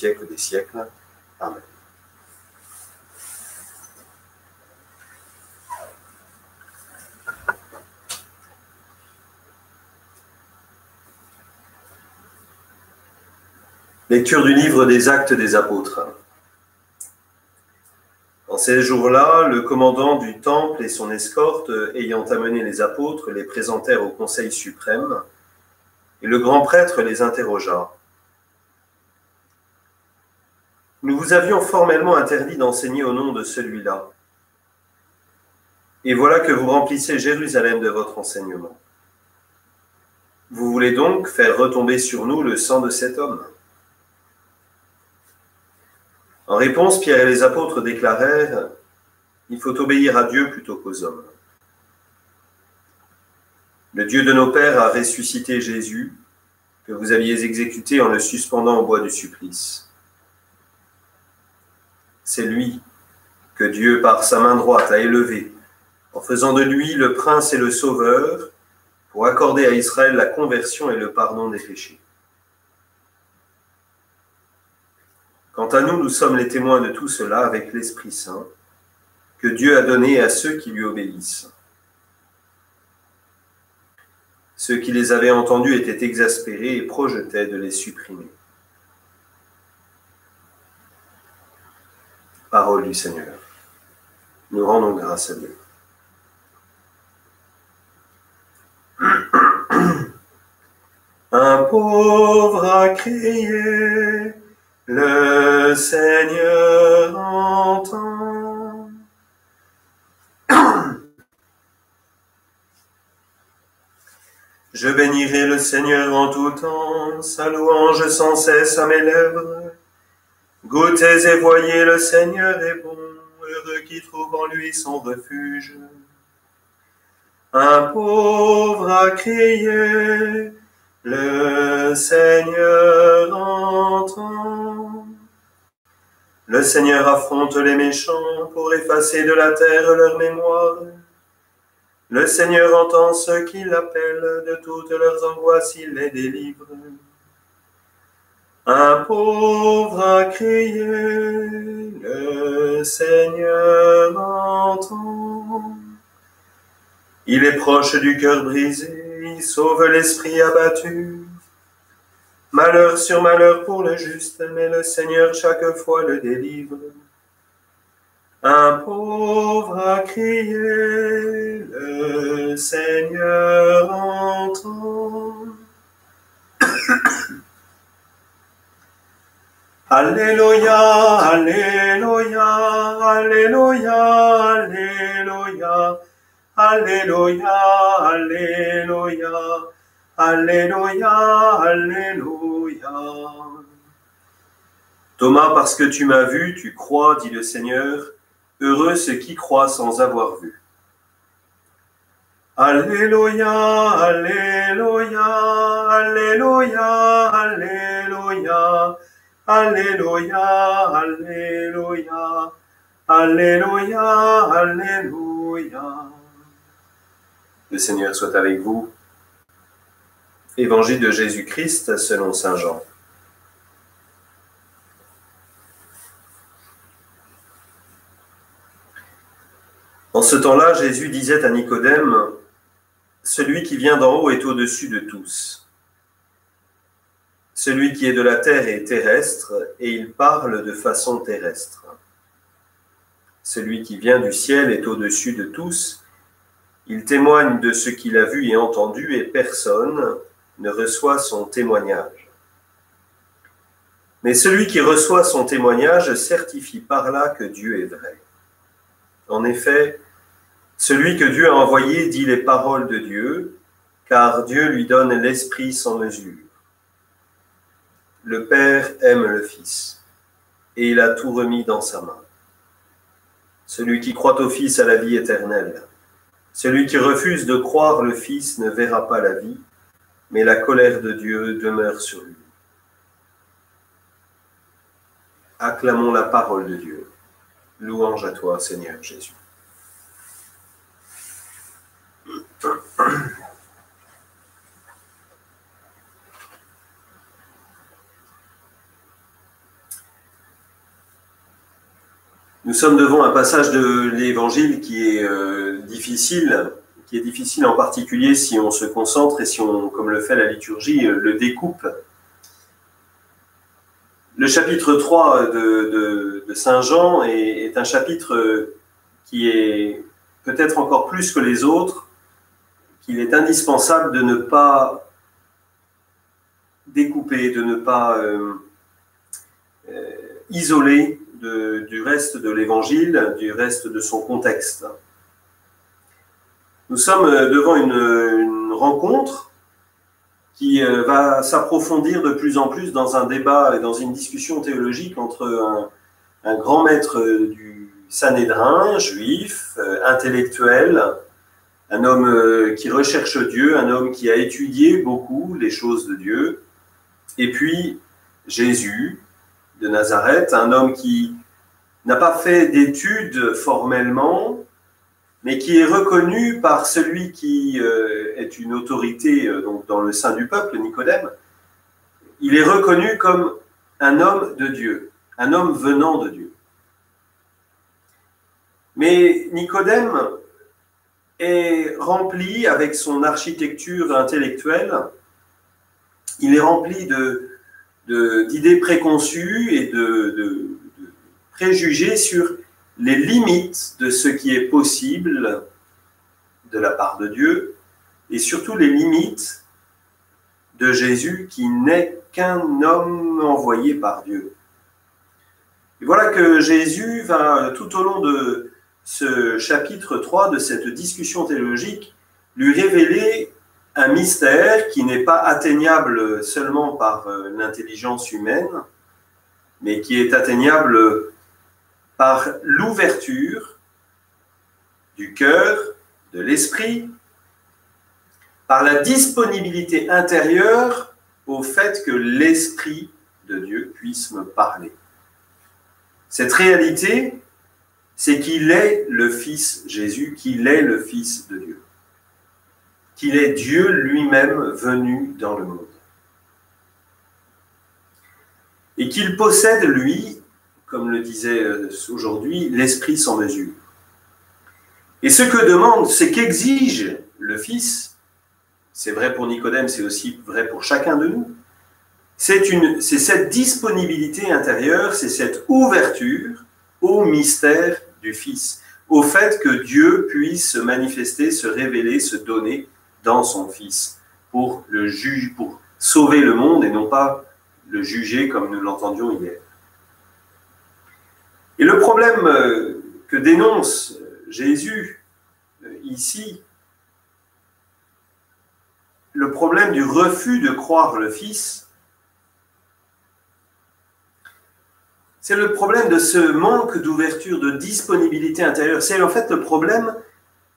siècles des siècles. Amen. Lecture du livre des Actes des Apôtres. En ces jours-là, le commandant du temple et son escorte, ayant amené les apôtres, les présentèrent au Conseil suprême, et le grand prêtre les interrogea. « Nous vous avions formellement interdit d'enseigner au nom de celui-là. Et voilà que vous remplissez Jérusalem de votre enseignement. Vous voulez donc faire retomber sur nous le sang de cet homme ?» En réponse, Pierre et les apôtres déclarèrent « Il faut obéir à Dieu plutôt qu'aux hommes. Le Dieu de nos pères a ressuscité Jésus, que vous aviez exécuté en le suspendant au bois du supplice. C'est lui que Dieu, par sa main droite, a élevé, en faisant de lui le prince et le sauveur, pour accorder à Israël la conversion et le pardon des péchés. Quant à nous, nous sommes les témoins de tout cela avec l'Esprit Saint, que Dieu a donné à ceux qui lui obéissent. Ceux qui les avaient entendus étaient exaspérés et projetaient de les supprimer. Parole du Seigneur. Nous rendons grâce à Dieu. Un pauvre a crié, le Seigneur entend. Je bénirai le Seigneur en tout temps, sa louange sans cesse à mes lèvres. Goûtez et voyez, le Seigneur est bon, heureux qui trouve en lui son refuge. Un pauvre a crié, le Seigneur entend. Le Seigneur affronte les méchants pour effacer de la terre leur mémoire. Le Seigneur entend ceux qui l'appellent, de toutes leurs angoisses il les délivre. Un pauvre a crié, le Seigneur entend. Il est proche du cœur brisé, il sauve l'esprit abattu. Malheur sur malheur pour le juste, mais le Seigneur chaque fois le délivre. Un pauvre a crié, le Seigneur entend. Alléluia, Alléluia, Alléluia, Alléluia, Alléluia, Alléluia, Alléluia, Alléluia. Thomas, parce que tu m'as vu, tu crois, dit le Seigneur. Heureux ceux qui croient sans avoir vu. Alléluia, Alléluia, Alléluia, Alléluia, Alléluia, Alléluia, Alléluia, Alléluia. Le Seigneur soit avec vous. Évangile de Jésus-Christ selon saint Jean. En ce temps-là, Jésus disait à Nicodème, « Celui qui vient d'en haut est au-dessus de tous. Celui qui est de la terre est terrestre, et il parle de façon terrestre. Celui qui vient du ciel est au-dessus de tous. Il témoigne de ce qu'il a vu et entendu, et personne ne reçoit son témoignage. Mais celui qui reçoit son témoignage certifie par là que Dieu est vrai. En effet, celui que Dieu a envoyé dit les paroles de Dieu, car Dieu lui donne l'Esprit sans mesure. Le Père aime le Fils, et il a tout remis dans sa main. Celui qui croit au Fils a la vie éternelle. Celui qui refuse de croire le Fils ne verra pas la vie, mais la colère de Dieu demeure sur lui. Acclamons la parole de Dieu. Louange à toi, Seigneur Jésus. Nous sommes devant un passage de l'Évangile qui est difficile en particulier si on se concentre et si on, comme le fait la liturgie, le découpe. Le chapitre 3 de Saint Jean est un chapitre qui est peut-être encore plus que les autres, qu'il est indispensable de ne pas découper, de ne pas isoler du reste de l'Évangile, du reste de son contexte. Nous sommes devant une rencontre qui va s'approfondir de plus en plus dans un débat et dans une discussion théologique entre un grand maître du Sanhédrin, juif, intellectuel, un homme qui recherche Dieu, un homme qui a étudié beaucoup les choses de Dieu, et puis Jésus de Nazareth, un homme qui n'a pas fait d'études formellement, mais qui est reconnu par celui qui est une autorité donc dans le sein du peuple, Nicodème. Il est reconnu comme un homme de Dieu, un homme venant de Dieu. Mais Nicodème est rempli, avec son architecture intellectuelle, il est rempli d'idées préconçues et de préjugés sur les limites de ce qui est possible de la part de Dieu, et surtout les limites de Jésus qui n'est qu'un homme envoyé par Dieu. Et voilà que Jésus va, tout au long de ce chapitre 3, de cette discussion théologique, lui révéler un mystère qui n'est pas atteignable seulement par l'intelligence humaine, mais qui est atteignable par l'ouverture du cœur, de l'esprit, par la disponibilité intérieure au fait que l'Esprit de Dieu puisse me parler. Cette réalité, c'est qu'il est le Fils Jésus, qu'il est le Fils de Dieu, qu'il est Dieu lui-même venu dans le monde. Et qu'il possède, lui, comme le disait aujourd'hui, l'Esprit sans mesure. Et ce que demande, c'est qu'exige le Fils, c'est vrai pour Nicodème, c'est aussi vrai pour chacun de nous, c'est cette disponibilité intérieure, c'est cette ouverture au mystère du Fils, au fait que Dieu puisse se manifester, se révéler, se donner dans son Fils, pour sauver le monde et non pas le juger comme nous l'entendions hier. Et le problème que dénonce Jésus ici, le problème du refus de croire le Fils, c'est le problème de ce manque d'ouverture, de disponibilité intérieure. C'est en fait le problème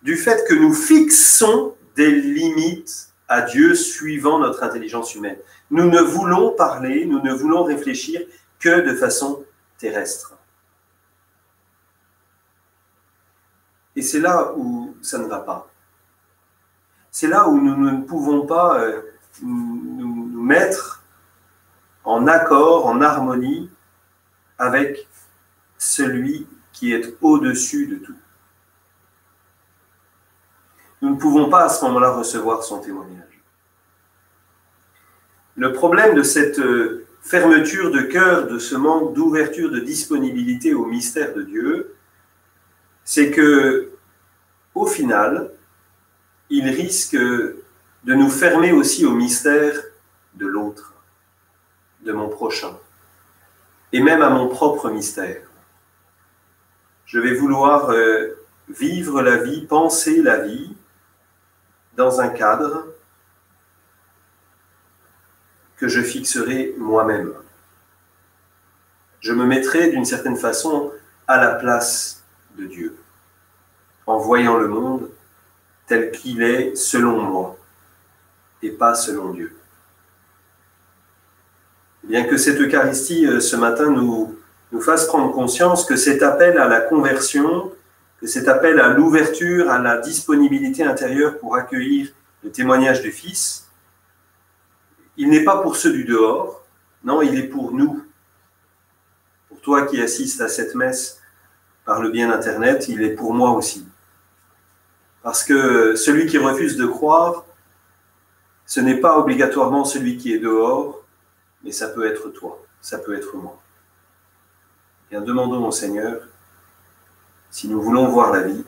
du fait que nous fixons des limites à Dieu suivant notre intelligence humaine. Nous ne voulons parler, nous ne voulons réfléchir que de façon terrestre. Et c'est là où ça ne va pas. C'est là où nous ne pouvons pas nous mettre en accord, en harmonie avec celui qui est au-dessus de tout. Nous ne pouvons pas à ce moment-là recevoir son témoignage. Le problème de cette fermeture de cœur, de ce manque d'ouverture, de disponibilité au mystère de Dieu, c'est que, au final, il risque de nous fermer aussi au mystère de l'autre, de mon prochain, et même à mon propre mystère. Je vais vouloir vivre la vie, penser la vie, dans un cadre que je fixerai moi-même. Je me mettrai d'une certaine façon à la place de Dieu, en voyant le monde tel qu'il est selon moi, et pas selon Dieu. Bien que cette Eucharistie, ce matin, nous fasse prendre conscience que cet appel à la conversion, que cet appel à l'ouverture, à la disponibilité intérieure pour accueillir le témoignage du Fils, il n'est pas pour ceux du dehors, non, il est pour nous. Pour toi qui assistes à cette messe, par le bien d'Internet, il est pour moi aussi. Parce que celui qui refuse de croire, ce n'est pas obligatoirement celui qui est dehors, mais ça peut être toi, ça peut être moi. Bien, demandons au Seigneur, si nous voulons voir la vie,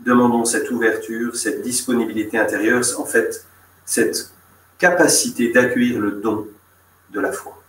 demandons cette ouverture, cette disponibilité intérieure, en fait, cette capacité d'accueillir le don de la foi.